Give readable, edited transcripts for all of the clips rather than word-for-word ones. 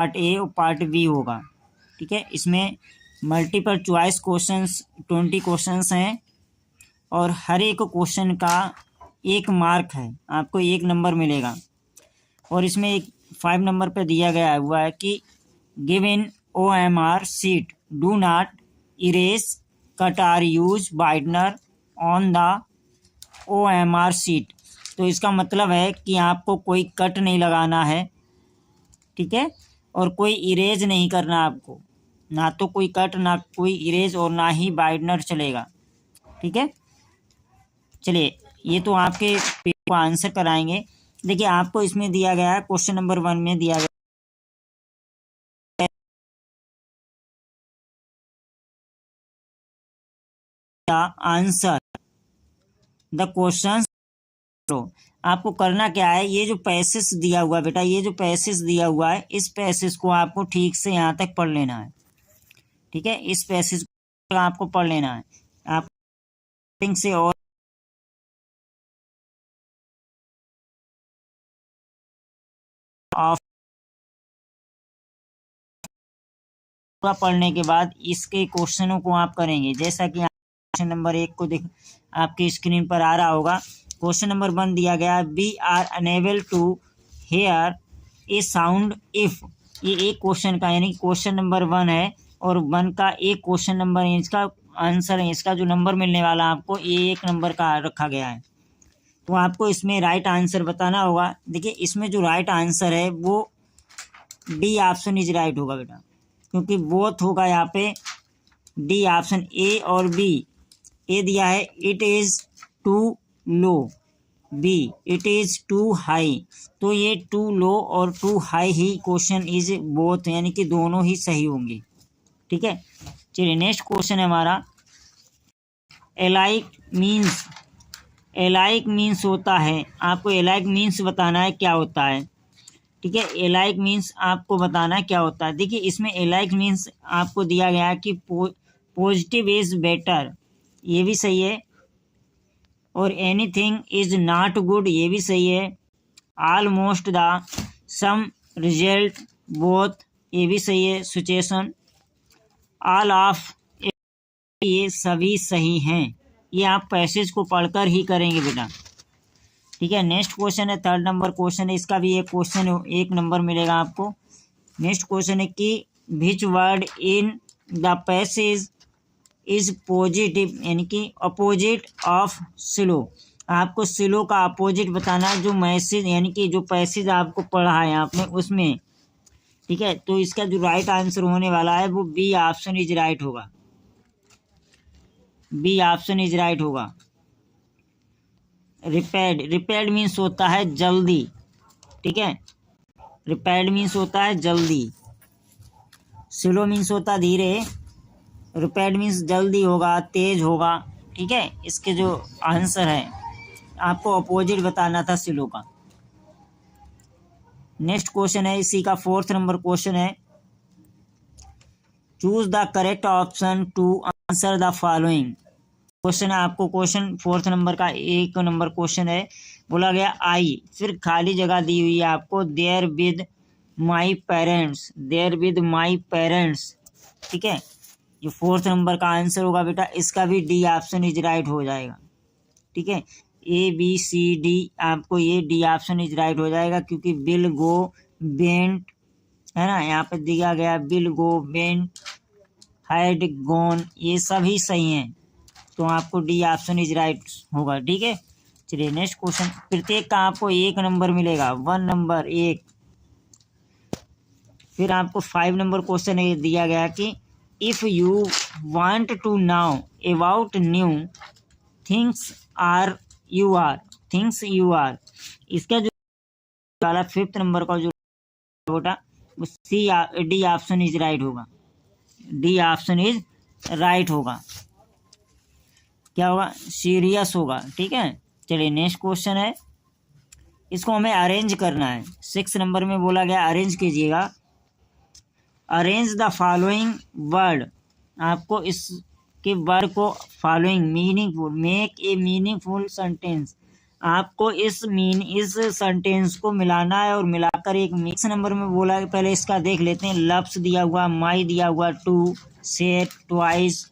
Part A और part B होगा। ठीक है, इसमें मल्टीपल चॉइस क्वेश्चंस 20 क्वेश्चंस हैं और हर एक क्वेश्चन का 1 मार्क है, आपको 1 नंबर मिलेगा। और इसमें एक 5 नंबर पे दिया गया हुआ है कि give in OMR sheet do not erase cut or use whitener on the OMR sheet. तो इसका मतलब है कि आपको कोई कट नहीं लगाना है, ठीक है, और कोई इरेज नहीं करना आपको, ना तो कोई कट ना कोई इरेज और ना ही वाइटनर चलेगा। ठीक है, चलिए ये तो आपके पेपर को आंसर कराएंगे। देखिए आपको इसमें दिया गया है, क्वेश्चन नंबर 1 में दिया गया आंसर द क्वेश्चन। तो आपको करना क्या है, ये जो पैसेज दिया हुआ है बेटा, ये जो पैसेज दिया हुआ है, इस पैसेज को आपको ठीक से यहाँ तक पढ़ लेना है। ठीक है, इस पैसेज को आपको पढ़ लेना है। आप से और ऑफ पढ़ने के बाद इसके क्वेश्चनों को आप करेंगे। जैसा कि क्वेश्चन नंबर 1 को देख आपकी स्क्रीन पर आ रहा होगा। क्वेश्चन नंबर 1 दिया गया है, we are unable to hear a sound if. ये एक क्वेश्चन का यानी क्वेश्चन नंबर 1 है और 1 का एक क्वेश्चन नंबर है, इसका आंसर है, इसका जो नंबर मिलने वाला आपको ये 1 नंबर का रखा गया है। तो आपको इसमें राइट आंसर बताना होगा। देखिए इसमें जो राइट आंसर है वो डी ऑप्शन इज राइट होगा बेटा, क्योंकि बोथ होगा यहाँ पे डी ऑप्शन। ए और बी, ए दिया है it is too low, B it is too high. तो ये टू लो और टू हाई ही क्वेश्चन इज बोथ, यानी कि दोनों ही सही होंगे। ठीक है, चलिए नेक्स्ट क्वेश्चन है हमारा, एलाइक मीन्स। एलाइक मीन्स होता है, आपको एलाइक मीन्स बताना है क्या होता है। ठीक है, एलाइक मीन्स आपको बताना है क्या होता है। देखिए इसमें एलाइक मीन्स आपको दिया गया है कि पॉजिटिव इज बेटर, ये भी सही है, और एनीथिंग इज नॉट गुड, ये भी सही है, almost the same result both, ये भी सही है, सिचुएशन ऑल ऑफ, ये सभी सही हैं। ये आप पैसेज को पढ़कर ही करेंगे बेटा। ठीक है, नेक्स्ट क्वेश्चन है 3rd नंबर क्वेश्चन है, इसका भी एक क्वेश्चन 1 नंबर मिलेगा आपको। नेक्स्ट क्वेश्चन है कि which word in the passage is positive, यानी कि अपोजिट ऑफ स्लो। आपको स्लो का अपोजिट बताना है, जो मैसेज यानी कि जो पैसेज आपको पढ़ा है आपने उसमें। ठीक है, तो इसका जो राइट आंसर होने वाला है वो बी ऑप्शन इज राइट होगा, बी ऑप्शन इज राइट होगा। रिपेड, रिपेड मीन्स होता है जल्दी। ठीक है, रिपेड मीन्स होता है जल्दी, स्लो मीन्स होता है धीरे, रिपेड मीन्स जल्दी होगा, तेज होगा। ठीक है, इसके जो आंसर है आपको अपोजिट बताना था स्लो का। नेक्स्ट क्वेश्चन है इसी का 4th नंबर क्वेश्चन है, choose the correct option to answer the following. Question है आपको, क्वेश्चन 4th नंबर का 1 नंबर क्वेश्चन है, बोला गया आई, फिर खाली जगह दी हुई है आपको, they're with my parents, they're with my parents. ठीक है, जो 4th नंबर का आंसर होगा बेटा, इसका भी डी ऑप्शन इज राइट हो जाएगा। ठीक है, ABCD आपको ये डी ऑप्शन इज राइट हो जाएगा, क्योंकि विल गो वेंट है ना, यहाँ पे दिया गया will go went had gone, ये सभी सही हैं, तो आपको डी ऑप्शन इज राइट होगा। ठीक है, चलिए नेक्स्ट क्वेश्चन, प्रत्येक का आपको 1 नंबर मिलेगा, 1 नंबर 1। फिर आपको 5 नंबर क्वेश्चन दिया गया कि if you want to know about new things are you are, things you are, इसका जो वाला 5th नंबर का जो बेटा C D option is right होगा, डी ऑप्शन इज राइट होगा। क्या होगा, सीरियस होगा। ठीक है, चलिए नेक्स्ट क्वेश्चन है, इसको हमें अरेंज करना है। 6 नंबर में बोला गया अरेंज कीजिएगा, अरेंज द फॉलोइंग वर्ड। आपको इसके वर्ड को following meaningful, make a meaningful sentence, आपको इस सेंटेंस को मिलाना है और मिला कर एक मिक्स नंबर में बोला है, पहले इसका देख लेते हैं। लव्स दिया हुआ, माई दिया हुआ, to, share, toys,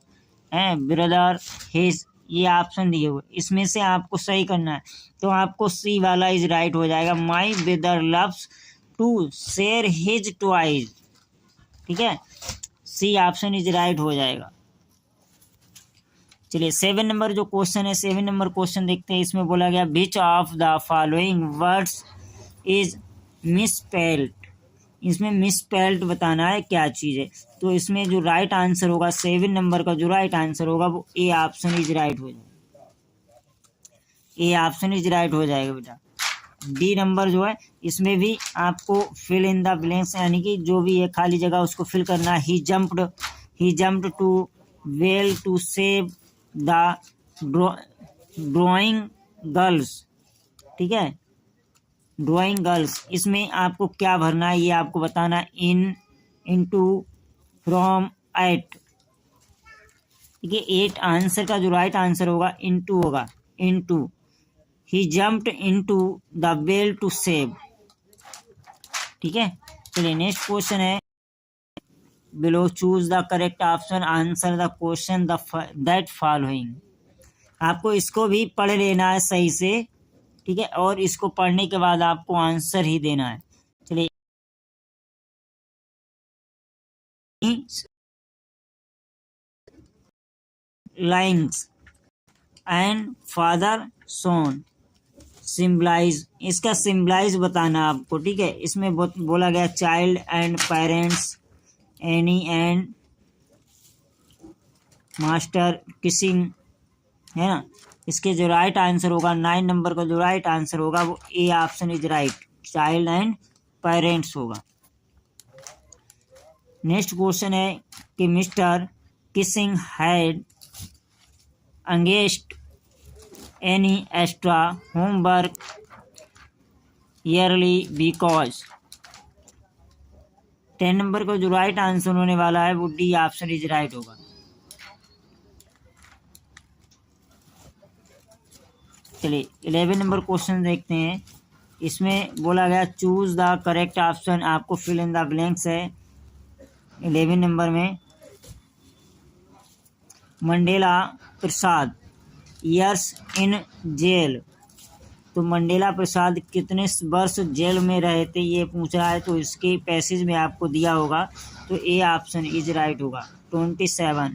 brother, his, ये ऑप्शन दिए हुए, इसमें से आपको सही करना है। तो आपको सी वाला इज राइट हो जाएगा। My brother loves to share his toys, ठीक है, सी ऑप्शन इज राइट हो जाएगा। चलिए 7 नंबर जो क्वेश्चन है, 7 नंबर क्वेश्चन देखते हैं। इसमें बोला गया which of the following words is misspelled. इसमें मिसस्पेल्ड बताना है क्या चीज़ है। तो इसमें जो राइट आंसर होगा 7 नंबर का जो राइट आंसर होगा वो ए ऑप्शन इज राइट हो जाएगा। ए ऑप्शन इज राइट हो जाएगा बेटा। डी नंबर जो है इसमें भी आपको फिल इन द ब्लैंक्स यानी कि जो भी है खाली जगह उसको फिल करना है। He jumped to well to save the drowning girls, ठीक है, ड्राइंग गर्ल्स। इसमें आपको क्या भरना है ये आपको बताना। इनटू, फ्रॉम, एट, ठीक है। 8 आंसर का जो राइट आंसर होगा इनटू होगा, into. He jumped into the well to save, ठीक है। चलिए नेक्स्ट क्वेश्चन है। Below choose the correct option, answer the question that following. आपको इसको भी पढ़ लेना है सही से, ठीक है, और इसको पढ़ने के बाद आपको आंसर ही देना है। चलिए lines and father son symbolize, इसका सिम्बलाइज बताना आपको, ठीक है। इसमें बोला गया child and parents, any and master, kissing, है ना। इसके जो राइट आंसर होगा 9 नंबर का जो राइट आंसर होगा वो A option is right, child and parents होगा। नेक्स्ट क्वेश्चन है कि mister Keesing had engaged any extra homework yearly because. 10 number का जो राइट आंसर होने वाला है वो डी ऑप्शन इज राइट होगा। चलिए 11 नंबर क्वेश्चन देखते हैं। इसमें बोला गया चूज द करेक्ट ऑप्शन, आपको फिल इन द ब्लैंक्स है 11 नंबर में। Mandela Prasad years in jail, तो मंडेला प्रसाद कितने वर्ष जेल में रहे थे ये पूछ रहा है। तो इसके पैसेज में आपको दिया होगा, तो ए ऑप्शन इज राइट होगा 27।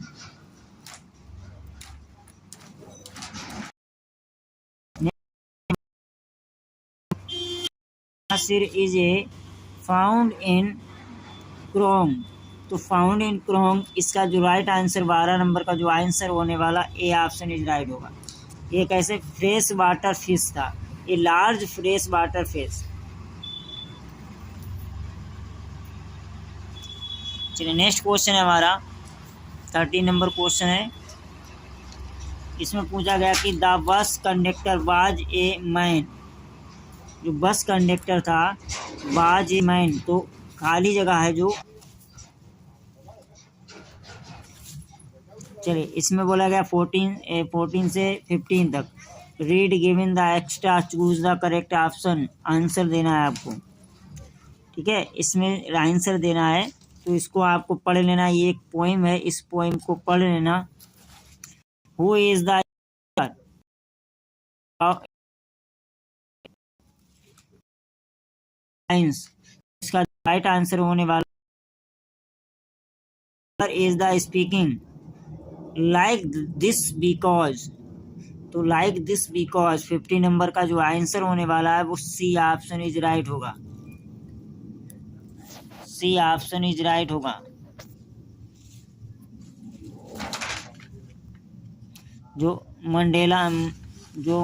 Nasir is a found in क्रोंग, तो फाउंड इन क्रोंग इसका जो राइट आंसर 12 नंबर का जो आंसर होने वाला ए ऑप्शन इज राइट होगा। ये कैसे फ्रेश वाटर फिश था, ये लार्ज फ्रेश वाटर फिश। चलिए नेक्स्ट क्वेश्चन है हमारा 13 नंबर क्वेश्चन है। इसमें पूछा गया कि the bus conductor was a man, जो बस कंडक्टर था वाज ए मैन, तो खाली जगह है जो। चलिए इसमें बोला गया 14 से 15 तक। Read given the extra, choose the correct option, answer देना है आपको, ठीक है। इसमें आंसर देना है तो इसको आपको पढ़ लेना। ये एक पोइम है, इस पोइम को पढ़ लेना। हु इज द इसका राइट आंसर होने वाला is the speaking like this because, तो लाइक दिस बिकॉज 50 नंबर का जो आंसर होने वाला है वो सी ऑप्शन इज राइट होगा, सी ऑप्शन इज राइट होगा। जो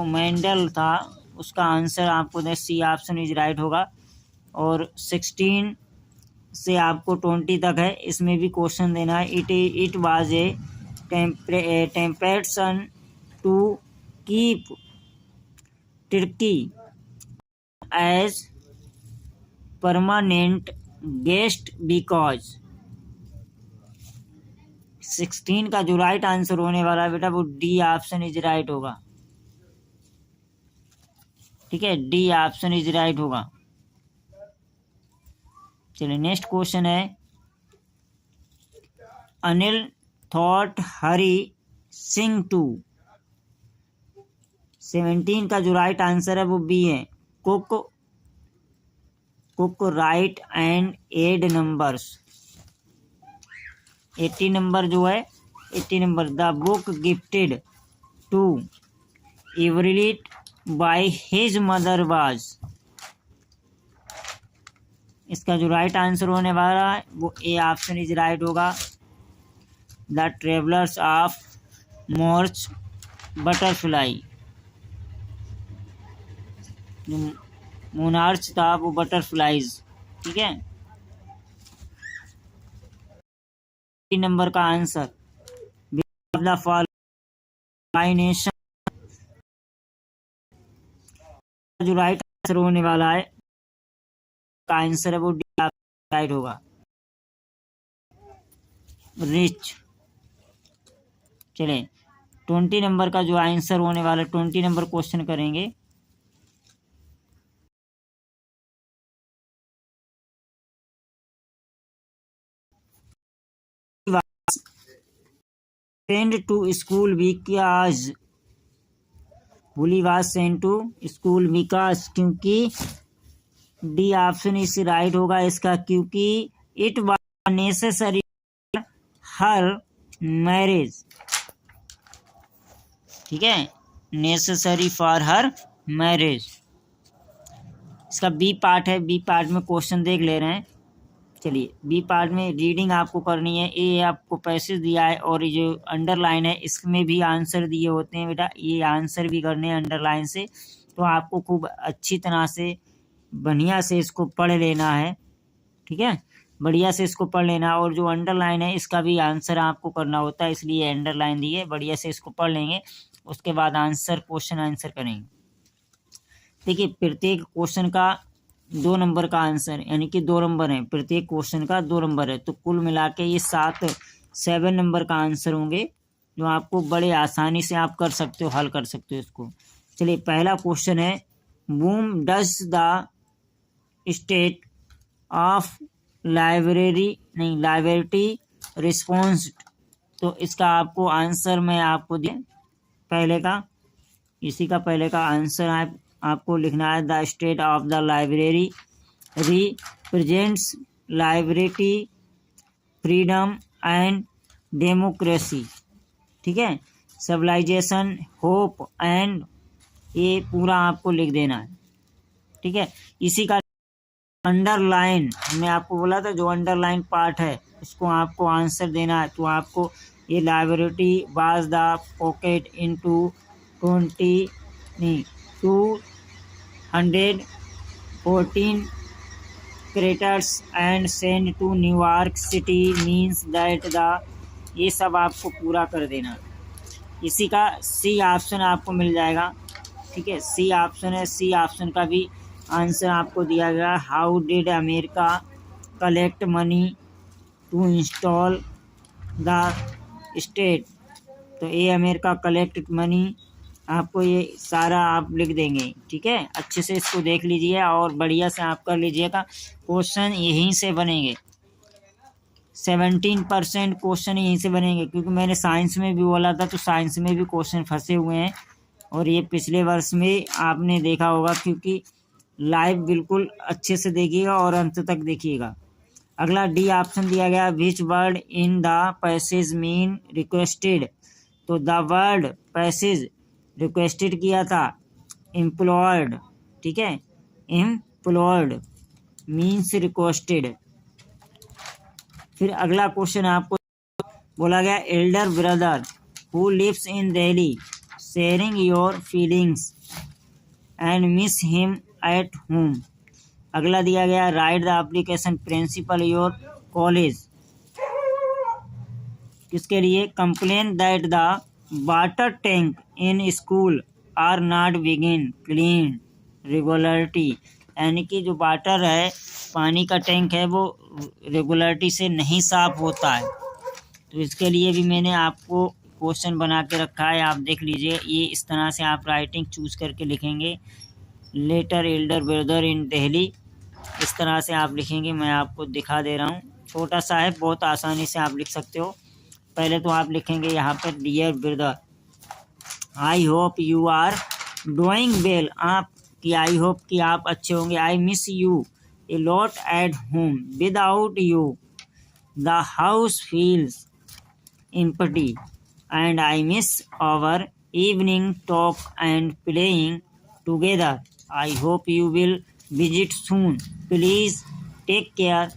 मेंडल था उसका आंसर आपको दे सी ऑप्शन इज राइट होगा। और 16 से आपको 20 तक है, इसमें भी क्वेश्चन देना है। It was a temptation to keep turkey as permanent guest because. 16 का जो राइट आंसर होने वाला है बेटा वो डी ऑप्शन इज राइट होगा, ठीक है, डी ऑप्शन इज राइट होगा। चलिए नेक्स्ट क्वेश्चन है, Anil thought Hari sing too. 17 का जो राइट आंसर है वो बी है, cook write and add numbers. 80 number जो है, 80 number, the book gifted to एवरीलिट बाय हिज मदर वाज। इसका जो राइट आंसर होने वाला है वो ए ऑप्शन इज राइट होगा, the travellers of march butterfly. Monarch था वो बटरफ्लाइज, ठीक है। 3 नंबर का आंसर द फॉलोइंग जो राइट आंसर होने वाला है का आंसर है वो डी राइट होगा, रिच। चलें 20 नंबर का जो आंसर होने वाला, 20 नंबर क्वेश्चन करेंगे। सेंड टू स्कूल बिकॉज, हुली was send to school because, क्योंकि डी ऑप्शन इस राइट होगा इसका, क्योंकि it was necessary her marriage, ठीक है, नेसेसरी फॉर हर मैरिज। इसका बी पार्ट है, बी पार्ट में क्वेश्चन देख ले रहे हैं। चलिए बी पार्ट में रीडिंग आपको करनी है। ए आपको पैसेज दिया है और ये जो अंडरलाइन है इसमें भी आंसर दिए होते हैं बेटा, ये आंसर भी करने हैं अंडरलाइन से। तो आपको खूब अच्छी तरह से बढ़िया से इसको पढ़ लेना है, ठीक है, बढ़िया से इसको पढ़ लेना। और जो अंडरलाइन है इसका भी आंसर आपको करना होता है, इसलिए अंडरलाइन दी है। बढ़िया से इसको पढ़ लेंगे, उसके बाद आंसर क्वेश्चन आंसर करेंगे। देखिए प्रत्येक क्वेश्चन का 2 नंबर का आंसर, यानी कि 2 नंबर है, प्रत्येक क्वेश्चन का 2 नंबर है। तो कुल मिला के ये 7 नंबर का आंसर होंगे, जो आपको बड़े आसानी से आप कर सकते हो, हल कर सकते हो इसको। चलिए पहला क्वेश्चन है, boom does the state of library response. तो इसका आपको आंसर मैं आपको दिया पहले का, इसी का पहले का आंसर आपको लिखना है, the state of the library represents library freedom and democracy, ठीक है, सिविलाइजेशन होप एंड, ये पूरा आपको लिख देना है, ठीक है। इसी का अंडरलाइन, मैं आपको बोला था जो अंडरलाइन पार्ट है उसको आपको आंसर देना है। तो आपको ये library was the packed into 214 crates and send to New York city means that the, ये सब आपको पूरा कर देना। इसी का सी ऑप्शन आपको मिल जाएगा, ठीक है, सी ऑप्शन है। सी ऑप्शन का भी आंसर आपको दिया गया, how did America collect money to install the state. तो ये अमेरिका कलेक्ट मनी, आपको ये सारा आप लिख देंगे, ठीक है। अच्छे से इसको देख लीजिए और बढ़िया से आप कर लीजिएगा, क्वेश्चन यहीं से बनेंगे। 17% क्वेश्चन यहीं से बनेंगे, क्योंकि मैंने साइंस में भी बोला था, तो साइंस में भी क्वेश्चन फंसे हुए हैं। और ये पिछले वर्ष में आपने देखा होगा, क्योंकि लाइव बिल्कुल अच्छे से देखिएगा और अंत तक देखिएगा। अगला डी ऑप्शन दिया गया, which word in the passage mean requested. तो द वर्ड पैसेज रिक्वेस्टेड किया था एम्प्लॉयड, ठीक है, एम्प्लॉयड मीन्स रिक्वेस्टेड। फिर अगला क्वेश्चन आपको बोला गया, elder brother who lives in Delhi sharing your feelings and miss him at home. अगला दिया गया, write the application principal your college, किसके लिए, complain that the water tank in school are not बिगिन क्लीन रेगुलरिटी, यानी कि जो वाटर है, पानी का टैंक है, वो रेगुलरिटी से नहीं साफ होता है। तो इसके लिए भी मैंने आपको क्वेश्चन बना के रखा है, आप देख लीजिए। ये इस तरह से आप राइटिंग चूज करके लिखेंगे, letter elder brother in Delhi इस तरह से आप लिखेंगे, मैं आपको दिखा दे रहा हूँ, छोटा सा है, बहुत आसानी से आप लिख सकते हो। पहले तो आप लिखेंगे यहाँ पर dear brother, I hope you are doing well, आप कि आई होप कि आप अच्छे होंगे। I miss you a lot at home, without you the house feels empty, and I miss our evening talk and playing together. I hope you will visit soon. Please take care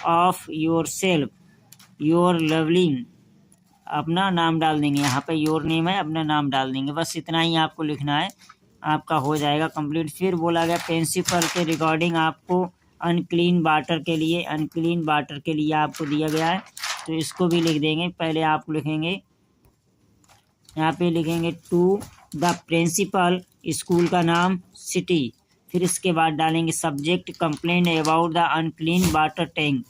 of yourself. Your lovely, अपना नाम डाल देंगे, यहाँ पे your name है, अपना नाम डाल देंगे, बस इतना ही आपको लिखना है, आपका हो जाएगा कंप्लीट। फिर बोला गया प्रिंसिपल के रिकॉर्डिंग आपको अनक्लीन वाटर के लिए, अनक्लीन वाटर के लिए आपको दिया गया है, तो इसको भी लिख देंगे। पहले आप लिखेंगे, यहाँ पे लिखेंगे टू द प्रिंसिपल, स्कूल का नाम, सिटी, फिर इसके बाद डालेंगे subject complaint about the unclean water tank.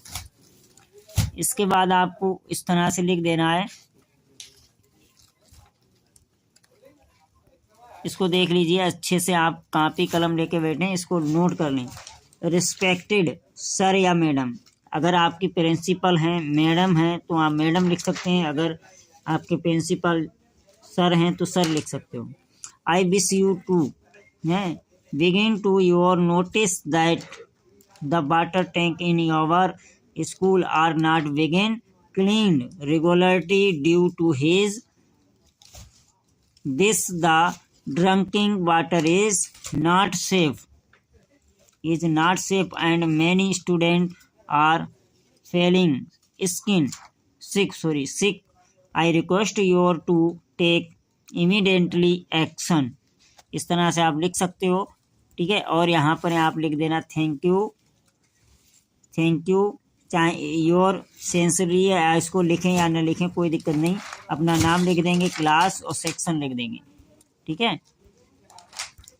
इसके बाद आपको इस तरह से लिख देना है, इसको देख लीजिए अच्छे से, आप कॉपी कलम लेके बैठे, इसको नोट कर लें। रिस्पेक्टेड सर या मैडम, अगर आपकी प्रिंसिपल हैं, मैडम हैं, तो आप मैडम लिख सकते हैं, अगर आपके प्रिंसिपल सर हैं तो सर लिख सकते हो। आई विश यू टू है bring to your notice that the water tank in your school are not बिगिन clean regularly due to his this the drinking water is not safe and many students are failing sick. I request you to take immediately action। इस तरह से आप लिख सकते हो, ठीक है। और यहाँ पर आप लिख देना थैंक यू, चाहे योर सेंसरी है, इसको लिखें या न लिखें कोई दिक्कत नहीं, अपना नाम लिख देंगे, क्लास और सेक्शन लिख देंगे, ठीक है।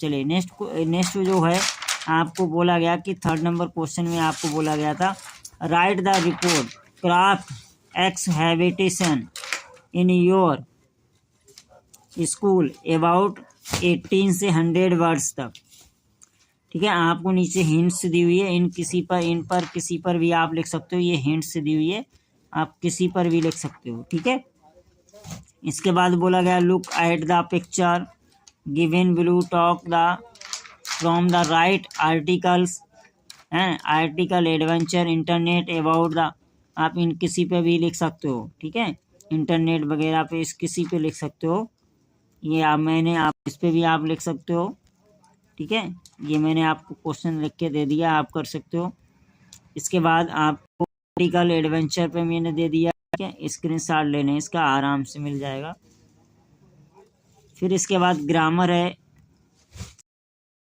चलिए नेक्स्ट जो है आपको बोला गया कि 3rd नंबर क्वेश्चन में आपको बोला गया था write the report craft exhibition in your school about 18 से 100 वर्ड्स तक, ठीक है। आपको नीचे हिंट्स दी हुई है, इन पर किसी पर भी आप लिख सकते हो, ये हिंट्स दी हुई है, आप किसी पर भी लिख सकते हो, ठीक है। इसके बाद बोला गया look at the picture given below, talk the from the right articles हैं, article adventure internet about the, आप इन किसी पे भी लिख सकते हो, ठीक है। इंटरनेट वगैरह पे इस किसी पे लिख सकते हो, ये आप इस पे भी आप लिख सकते हो, ठीक है। ये मैंने आपको क्वेश्चन लिख के दे दिया, आप कर सकते हो। इसके बाद आपको आर्टिकल एडवेंचर पे मैंने दे दिया, ठीक है, स्क्रीनशॉट लेने इसका आराम से मिल जाएगा। फिर इसके बाद ग्रामर है,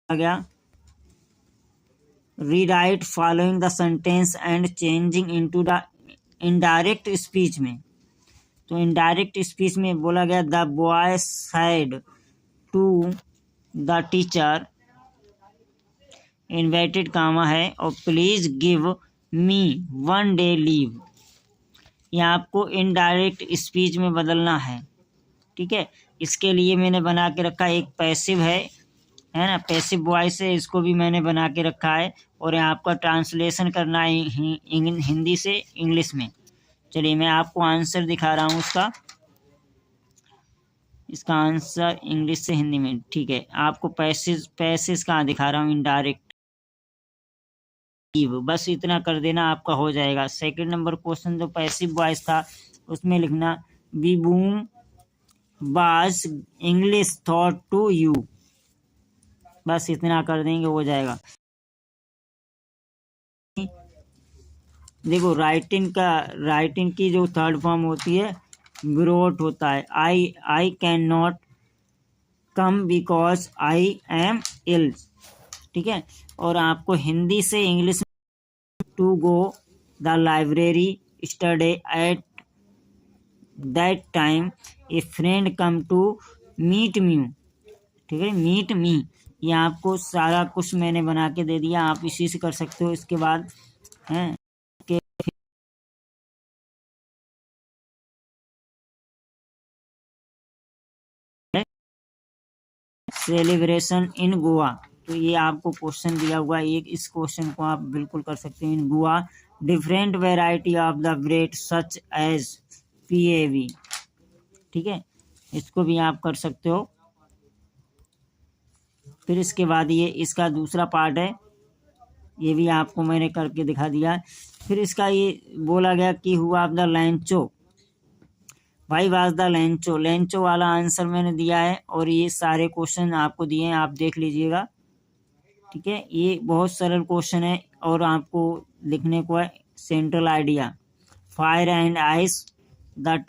आ गया rewrite following the sentence and changing into the indirect speech में, तो इनडायरेक्ट स्पीच में बोला गया the boy said to the teacher, inverted comma है, और please give me 1 day leave, ये आपको इनडायरेक्ट स्पीच में बदलना है, ठीक है। इसके लिए मैंने बना के रखा एक पैसिव है ना, पैसिव वॉइस है, इसको भी मैंने बना के रखा है, और आपका ट्रांसलेशन करना है हिंदी से इंग्लिश में। चलिए मैं आपको आंसर दिखा रहा हूँ इसका आंसर इंग्लिश से हिंदी में, ठीक है। आपको पैसेज कहाँ दिखा रहा हूँ, इनडायरेक्ट, बस इतना कर देना, आपका हो जाएगा। 2nd नंबर क्वेश्चन जो पैसिव वॉइस था उसमें लिखना by whom was English taught to you, बस इतना कर देंगे, हो जाएगा। देखो राइटिंग की जो 3rd फॉर्म होती है ब्रोट होता है, I can not come because I am ill, ठीक है। और आपको हिंदी से English to go the library study at that time a friend come to meet me, ठीक है, मीट मी, ये आपको सारा कुछ मैंने बना के दे दिया, आप इसी से कर सकते हो। इसके बाद हैं सेलिब्रेशन इन गोवा, तो ये आपको क्वेश्चन दिया हुआ है एक, इस क्वेश्चन को आप बिल्कुल कर सकते हैं। In Goa different variety of the bread such as PAV, ठीक है, इसको भी आप कर सकते हो। फिर इसके बाद ये इसका दूसरा पार्ट है, ये भी आपको मैंने करके दिखा दिया। फिर इसका ये बोला गया कि हु ऑफ द लैंचो, भाई वाज द लैंचो, लैंचो वाला आंसर मैंने दिया है और ये सारे क्वेश्चन आपको दिए हैं, आप देख लीजिएगा, ठीक है। ये बहुत सरल क्वेश्चन है और आपको लिखने को है central idea, fire and ice the